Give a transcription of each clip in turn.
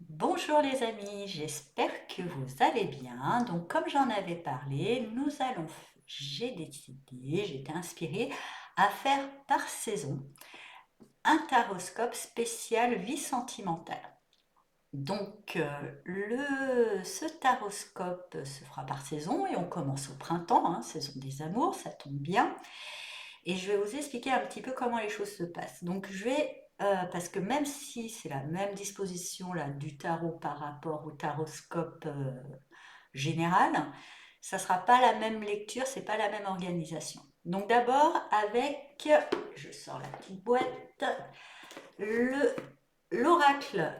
Bonjour les amis, j'espère que vous allez bien. Donc comme j'en avais parlé, j'ai décidé, j'ai été inspirée à faire par saison un taroscope spécial vie sentimentale. Donc ce taroscope se fera par saison et on commence au printemps, hein, saison des amours, ça tombe bien. Et je vais vous expliquer un petit peu comment les choses se passent. Donc parce que même si c'est la même disposition là, du tarot par rapport au taroscope général, ça ne sera pas la même lecture, c'est pas la même organisation. Donc d'abord je sors la petite boîte, l'oracle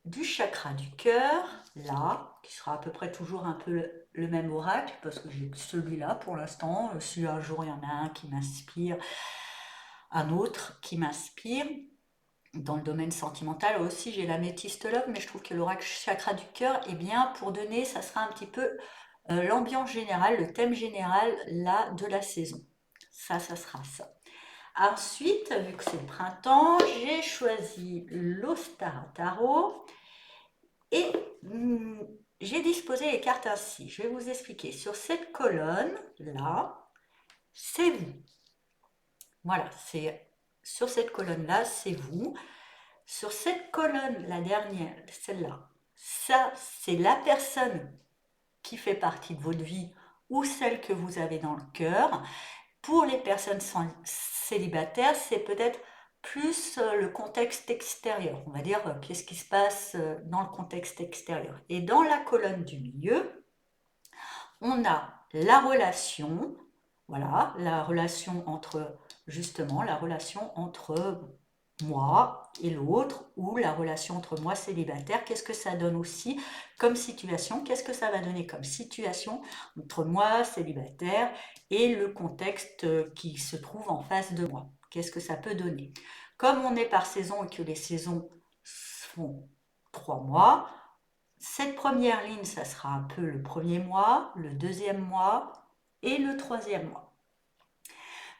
du chakra du cœur, là, qui sera à peu près toujours un peu le même oracle, parce que j'ai celui-là pour l'instant. Si un jour il y en a un qui m'inspire, un autre qui m'inspire. Dans le domaine sentimental aussi, j'ai la métiste love, mais je trouve que l'oracle chakra du cœur, eh bien, pour donner, ça sera un petit peu l'ambiance générale, le thème général, là, de la saison. Ça sera ça. Ensuite, vu que c'est le printemps, j'ai choisi l'Ostara Tarot et j'ai disposé les cartes ainsi. Je vais vous expliquer. Sur cette colonne-là, c'est vous. Voilà, c'est sur cette colonne-là, c'est vous. Sur cette colonne, la dernière, celle-là, ça, c'est la personne qui fait partie de votre vie ou celle que vous avez dans le cœur. Pour les personnes célibataires, c'est peut-être plus le contexte extérieur. On va dire qu'est-ce qui se passe dans le contexte extérieur. Et dans la colonne du milieu, on a la relation, voilà, la relation entre moi et l'autre, ou la relation entre moi célibataire. Qu'est-ce que ça donne aussi comme situation? Qu'est-ce que ça va donner comme situation entre moi célibataire et le contexte qui se trouve en face de moi? Qu'est-ce que ça peut donner? Comme on est par saison et que les saisons font 3 mois, cette première ligne, ça sera un peu le premier mois, le deuxième mois et le troisième mois.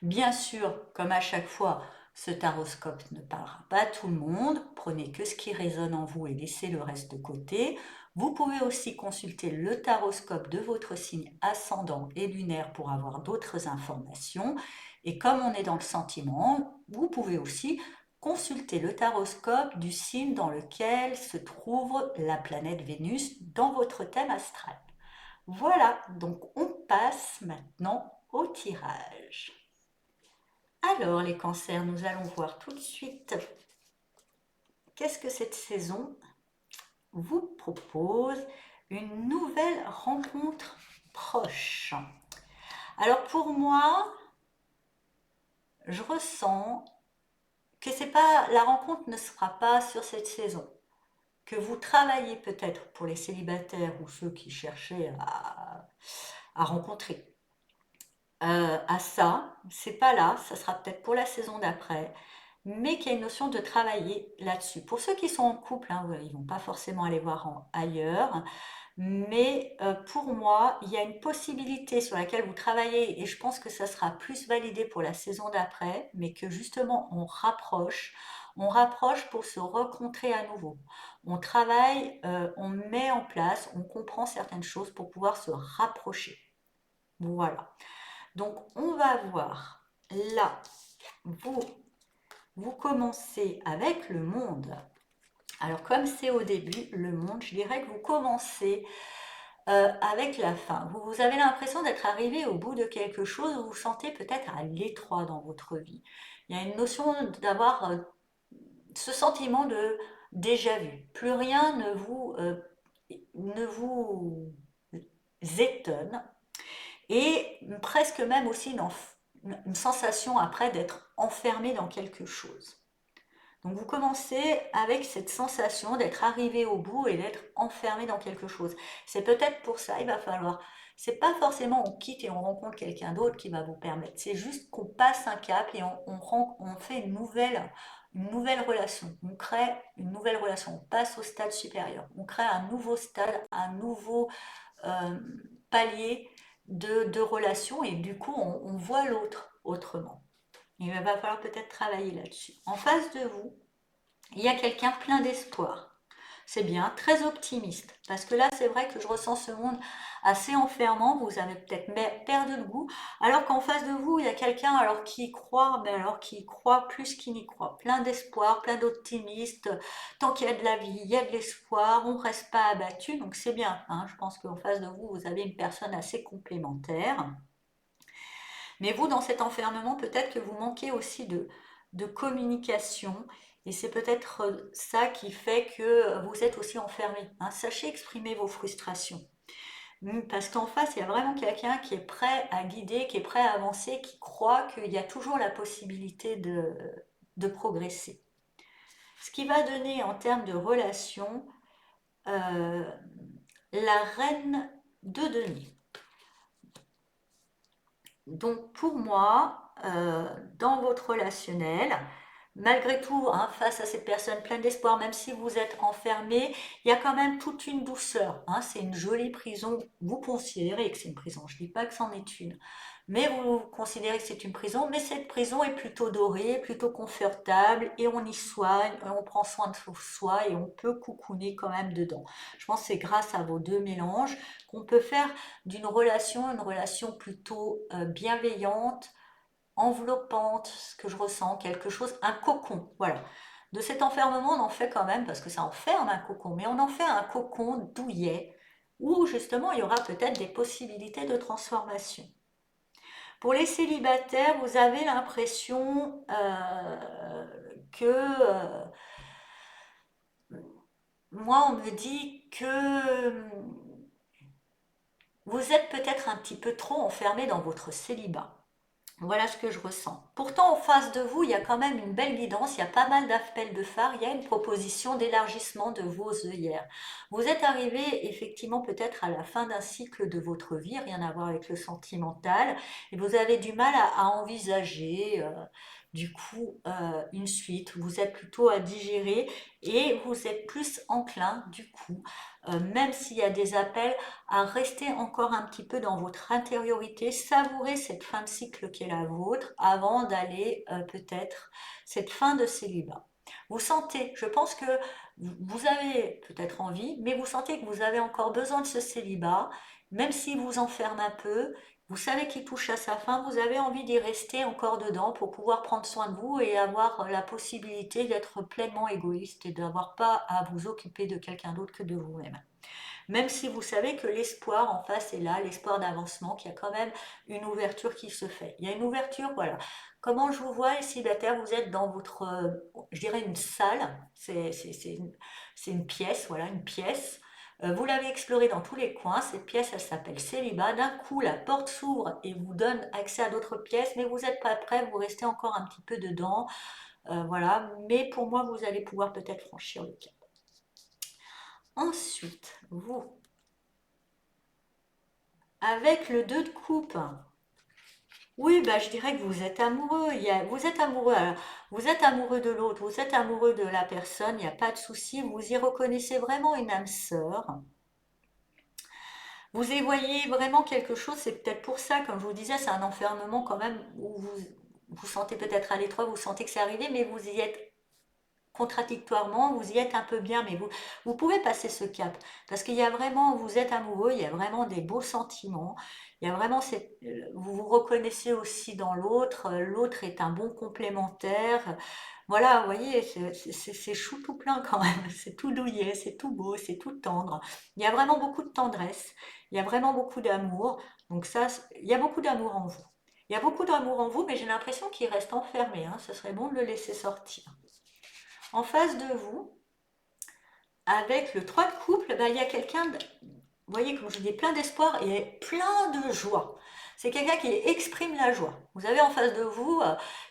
Bien sûr, comme à chaque fois, ce taroscope ne parlera pas à tout le monde. Prenez que ce qui résonne en vous et laissez le reste de côté. Vous pouvez aussi consulter le taroscope de votre signe ascendant et lunaire pour avoir d'autres informations. Et comme on est dans le sentiment, vous pouvez aussi consulter le taroscope du signe dans lequel se trouve la planète Vénus dans votre thème astral. Voilà, donc on passe maintenant au tirage. Alors les cancers, nous allons voir tout de suite qu'est-ce que cette saison vous propose. Une nouvelle rencontre proche. Alors pour moi, je ressens que c'est pas, la rencontre ne sera pas sur cette saison. Que vous travaillez peut-être pour les célibataires ou ceux qui cherchaient à rencontrer. À ça, c'est pas là, ça sera peut-être pour la saison d'après, mais qu'il y a une notion de travailler là-dessus. Pour ceux qui sont en couple, hein, ils vont pas forcément aller voir ailleurs, mais pour moi, il y a une possibilité sur laquelle vous travaillez, et je pense que ça sera plus validé pour la saison d'après, mais que justement on rapproche pour se rencontrer à nouveau. On travaille, on met en place, on comprend certaines choses pour pouvoir se rapprocher. Voilà. Donc, on va voir là, vous, vous commencez avec le monde. Alors, comme c'est au début, le monde, je dirais que vous commencez avec la fin. Vous avez l'impression d'être arrivé au bout de quelque chose, vous vous sentez peut-être à l'étroit dans votre vie. Il y a une notion d'avoir ce sentiment de déjà vu. Plus rien ne vous étonne. Et presque même aussi une sensation après d'être enfermé dans quelque chose. Donc vous commencez avec cette sensation d'être arrivé au bout et d'être enfermé dans quelque chose. C'est peut-être pour ça, il va falloir, c'est pas forcément on quitte et on rencontre quelqu'un d'autre qui va vous permettre, c'est juste qu'on passe un cap et on fait une nouvelle relation, on crée une nouvelle relation, on passe au stade supérieur, on crée un nouveau stade, un nouveau euh, palier de relation et du coup on voit l'autre autrement. Il va falloir peut-être travailler là-dessus. En face de vous, il y a quelqu'un plein d'espoir. c'est bien, très optimiste. Parce que là, c'est vrai que je ressens ce monde assez enfermant, vous avez peut-être perdu le goût, alors qu'en face de vous, il y a quelqu'un alors qui y croit, mais alors qui y croit plus qu'il n'y croit. Plein d'espoir, plein d'optimistes. Tant qu'il y a de la vie, il y a de l'espoir, on ne reste pas abattu, donc c'est bien, hein. Je pense qu'en face de vous, vous avez une personne assez complémentaire. Mais vous, dans cet enfermement, peut-être que vous manquez aussi de communication. Et c'est peut-être ça qui fait que vous êtes aussi enfermé, hein. Sachez exprimer vos frustrations. Parce qu'en face, il y a vraiment quelqu'un qui est prêt à guider, qui est prêt à avancer, qui croit qu'il y a toujours la possibilité de progresser. Ce qui va donner en termes de relations la reine de denier. Donc pour moi, dans votre relationnel, malgré tout, hein, face à cette personne pleine d'espoir, même si vous êtes enfermé, il y a quand même toute une douceur, hein. C'est une jolie prison. Vous considérez que c'est une prison. Je ne dis pas que c'en est une. Mais vous considérez que c'est une prison. Mais cette prison est plutôt dorée, plutôt confortable. Et on y soigne, on prend soin de soi et on peut coucouner quand même dedans. Je pense que c'est grâce à vos deux mélanges qu'on peut faire d'une relation une relation plutôt bienveillante, enveloppante, ce que je ressens, quelque chose, un cocon, voilà. De cet enfermement, on en fait quand même, parce que ça enferme un cocon, mais on en fait un cocon douillet, où justement il y aura peut-être des possibilités de transformation. Pour les célibataires, vous avez l'impression que moi, on me dit que vous êtes peut-être un petit peu trop enfermé dans votre célibat. Voilà ce que je ressens. Pourtant, en face de vous, il y a quand même une belle guidance, il y a pas mal d'appels de phare, il y a une proposition d'élargissement de vos œillères. Vous êtes arrivé effectivement peut-être à la fin d'un cycle de votre vie, rien à voir avec le sentimental, et vous avez du mal à envisager du coup une suite. Vous êtes plutôt à digérer et vous êtes plus enclin du coup, même s'il y a des appels, à rester encore un petit peu dans votre intériorité, savourer cette fin de cycle qui est la vôtre avant d'aller peut-être cette fin de célibat. Vous sentez, je pense que vous avez peut-être envie, mais vous sentez que vous avez encore besoin de ce célibat, même s'il vous enferme un peu. Vous savez qu'il touche à sa fin, vous avez envie d'y rester encore dedans pour pouvoir prendre soin de vous et avoir la possibilité d'être pleinement égoïste et d'avoir pas à vous occuper de quelqu'un d'autre que de vous-même. Même si vous savez que l'espoir en face est là, l'espoir d'avancement, qu'il y a quand même une ouverture qui se fait. Il y a une ouverture, voilà. Comment je vous vois, les célibataires, vous êtes dans votre, je dirais une salle, c'est une pièce, voilà, une pièce. Vous l'avez explorée dans tous les coins, cette pièce, elle s'appelle célibat. D'un coup, la porte s'ouvre et vous donne accès à d'autres pièces, mais vous n'êtes pas prêt, vous restez encore un petit peu dedans, voilà. Mais pour moi, vous allez pouvoir peut-être franchir le cap. Ensuite, vous, avec le 2 de coupe, oui, bah, je dirais que vous êtes amoureux. Vous êtes amoureux, alors, vous êtes amoureux de l'autre, vous êtes amoureux de la personne, il n'y a pas de souci, vous y reconnaissez vraiment une âme sœur. Vous y voyez vraiment quelque chose, c'est peut-être pour ça, comme je vous disais, c'est un enfermement quand même où vous sentez peut-être à l'étroit, vous sentez que c'est arrivé, mais vous y êtes contradictoirement, vous y êtes un peu bien, mais vous pouvez passer ce cap. Parce qu'il y a vraiment, vous êtes amoureux, il y a vraiment des beaux sentiments, il y a vraiment vous vous reconnaissez aussi dans l'autre, l'autre est un bon complémentaire. Voilà, vous voyez, c'est chou tout plein quand même, c'est tout douillet, c'est tout beau, c'est tout tendre. Il y a vraiment beaucoup de tendresse, il y a vraiment beaucoup d'amour. Donc ça, il y a beaucoup d'amour en vous. Il y a beaucoup d'amour en vous, mais j'ai l'impression qu'il reste enfermé, hein. Ce serait bon de le laisser sortir. En face de vous, avec le 3 de couple, ben, il y a quelqu'un, vous voyez, comme je dis, plein d'espoir et plein de joie. C'est quelqu'un qui exprime la joie. Vous avez en face de vous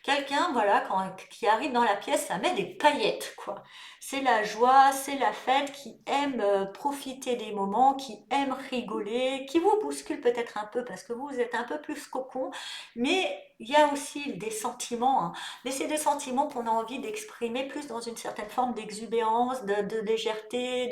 quelqu'un, voilà, qui arrive dans la pièce, ça met des paillettes, quoi. C'est la joie, c'est la fête, qui aime profiter des moments, qui aime rigoler, qui vous bouscule peut-être un peu parce que vous êtes un peu plus cocon, mais il y a aussi des sentiments, hein. Mais c'est des sentiments qu'on a envie d'exprimer plus dans une certaine forme d'exubérance, de légèreté,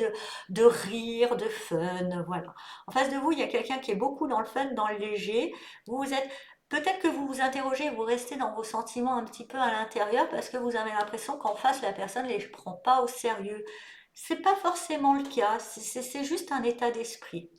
de rire, de fun, voilà. En face de vous, il y a quelqu'un qui est beaucoup dans le fun, dans le léger. Vous êtes Peut-être que vous vous interrogez, vous restez dans vos sentiments un petit peu à l'intérieur parce que vous avez l'impression qu'en face, la personne ne les prend pas au sérieux. C'est pas forcément le cas, c'est juste un état d'esprit.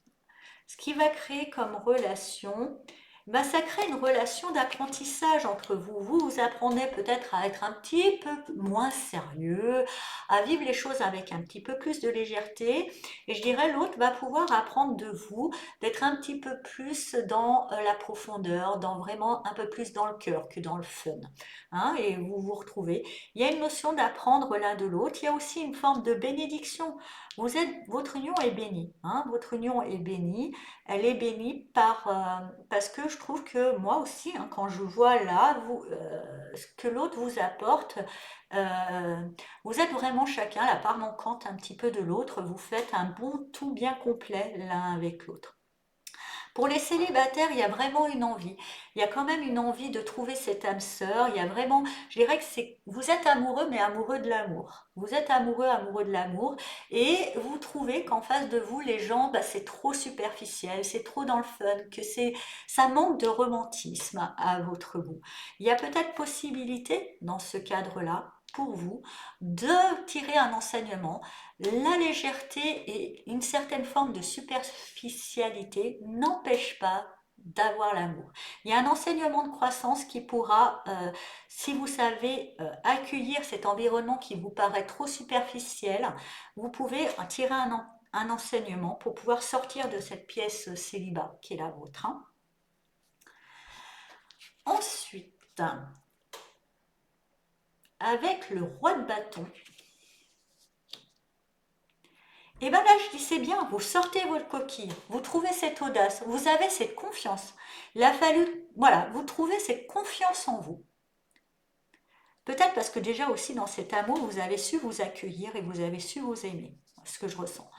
Ce qui va créer comme relation, ben ça crée une relation d'apprentissage entre vous. Vous apprenez peut-être à être un petit peu moins sérieux, à vivre les choses avec un petit peu plus de légèreté. Et je dirais l'autre va pouvoir apprendre de vous, d'être un petit peu plus dans la profondeur, dans vraiment un peu plus dans le cœur que dans le fun. Hein, et vous vous retrouvez. Il y a une notion d'apprendre l'un de l'autre. Il y a aussi une forme de bénédiction. Votre union est bénie. Hein, votre union est bénie. Elle est bénie parce que je trouve que moi aussi, hein, quand je vois là ce que l'autre vous apporte, euh, vous êtes vraiment chacun la part manquante un petit peu de l'autre. Vous faites un bon tout bien complet l'un avec l'autre. Pour les célibataires, il y a vraiment une envie. Il y a quand même une envie de trouver cette âme sœur. Il y a vraiment, je dirais que vous êtes amoureux, mais amoureux de l'amour. Vous êtes amoureux, amoureux de l'amour. Et vous trouvez qu'en face de vous, les gens, bah, c'est trop superficiel, c'est trop dans le fun, ça manque de romantisme à votre goût. Il y a peut-être possibilité, dans ce cadre-là, pour vous, de tirer un enseignement. La légèreté et une certaine forme de superficialité n'empêchent pas d'avoir l'amour. Il y a un enseignement de croissance qui pourra, si vous savez accueillir cet environnement qui vous paraît trop superficiel, vous pouvez tirer un enseignement pour pouvoir sortir de cette pièce célibat qui est la vôtre. Hein. Ensuite, avec le roi de bâton, et bien là, je dis c'est bien, vous sortez votre coquille, vous trouvez cette audace, vous avez cette confiance. Il a fallu, voilà, vous trouvez cette confiance en vous. Peut-être parce que déjà aussi dans cet amour, vous avez su vous accueillir et vous avez su vous aimer, ce que je ressens.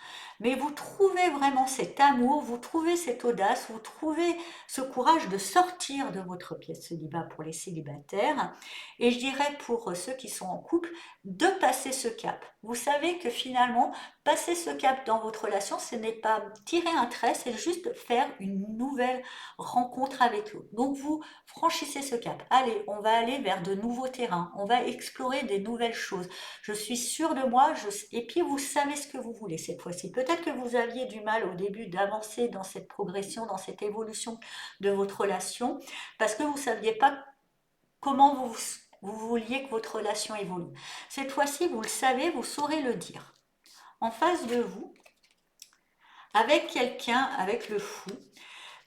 Mais vous trouvez vraiment cet amour, vous trouvez cette audace, vous trouvez ce courage de sortir de votre pièce célibat pour les célibataires. Et je dirais pour ceux qui sont en couple, de passer ce cap. Vous savez que finalement, passer ce cap dans votre relation, ce n'est pas tirer un trait, c'est juste faire une nouvelle rencontre avec l'autre. Donc vous franchissez ce cap. Allez, on va aller vers de nouveaux terrains, on va explorer des nouvelles choses. Je suis sûre de moi, et puis vous savez ce que vous voulez cette fois-ci. Peut-être que vous aviez du mal au début d'avancer dans cette progression, dans cette évolution de votre relation, parce que vous ne saviez pas comment vous vouliez que votre relation évolue. Cette fois-ci, vous le savez, vous saurez le dire. En face de vous, avec quelqu'un, avec le fou,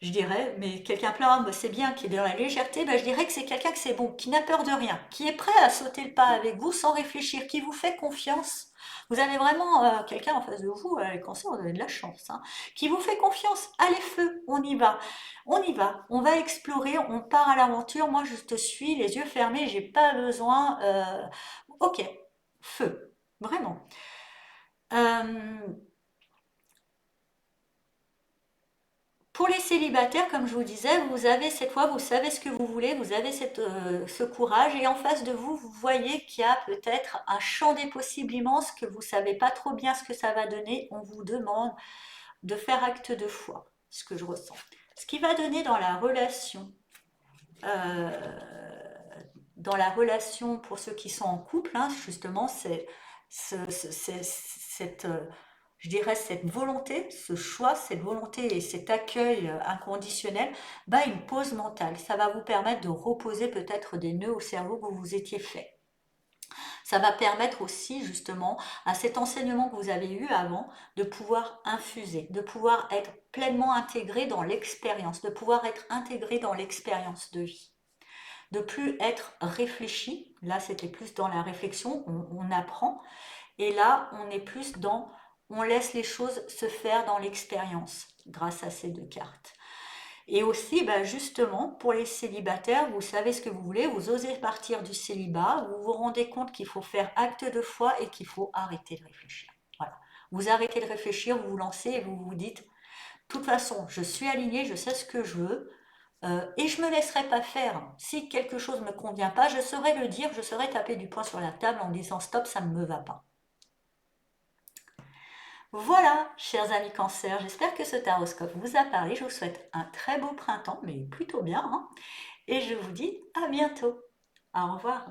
je dirais, mais quelqu'un plein, bah, c'est bien, qui est dans la légèreté, bah, je dirais que c'est quelqu'un que c'est bon, qui n'a peur de rien, qui est prêt à sauter le pas avec vous sans réfléchir, qui vous fait confiance. Vous avez vraiment quelqu'un en face de vous, les cancers, vous avez de la chance, hein, qui vous fait confiance. Allez, feu, on y va, on va explorer, on part à l'aventure. Moi, je te suis, les yeux fermés, j'ai pas besoin. Ok, feu, vraiment. Euh, Pour les célibataires, comme je vous disais, vous avez cette fois, vous savez ce que vous voulez, vous avez ce courage, et en face de vous, vous voyez qu'il y a peut-être un champ des possibles immense que vous ne savez pas trop bien ce que ça va donner. On vous demande de faire acte de foi, ce que je ressens. Ce qui va donner euh, dans la relation pour ceux qui sont en couple, hein, justement, c'est cette je dirais, cette volonté, ce choix, cette volonté et cet accueil inconditionnel, bah, une pause mentale. Ça va vous permettre de reposer peut-être des nœuds au cerveau que vous vous étiez fait. Ça va permettre aussi justement à cet enseignement que vous avez eu avant de pouvoir infuser, de pouvoir être pleinement intégré dans l'expérience, de pouvoir être intégré dans l'expérience de vie. De plus être réfléchi, là c'était plus dans la réflexion, on apprend, et là, on est plus dans, on laisse les choses se faire dans l'expérience grâce à ces deux cartes. Et aussi, bah, justement, pour les célibataires, vous savez ce que vous voulez, vous osez partir du célibat, vous vous rendez compte qu'il faut faire acte de foi et qu'il faut arrêter de réfléchir. Voilà. Vous arrêtez de réfléchir, vous vous lancez et vous vous dites, de toute façon, je suis aligné, je sais ce que je veux, et je ne me laisserai pas faire. Si quelque chose ne me convient pas, je saurai le dire, je saurai taper du poing sur la table en disant stop, ça ne me va pas. Voilà, chers amis Cancer, j'espère que ce taroscope vous a parlé. Je vous souhaite un très beau printemps, mais plutôt bien, hein, et je vous dis à bientôt. Au revoir.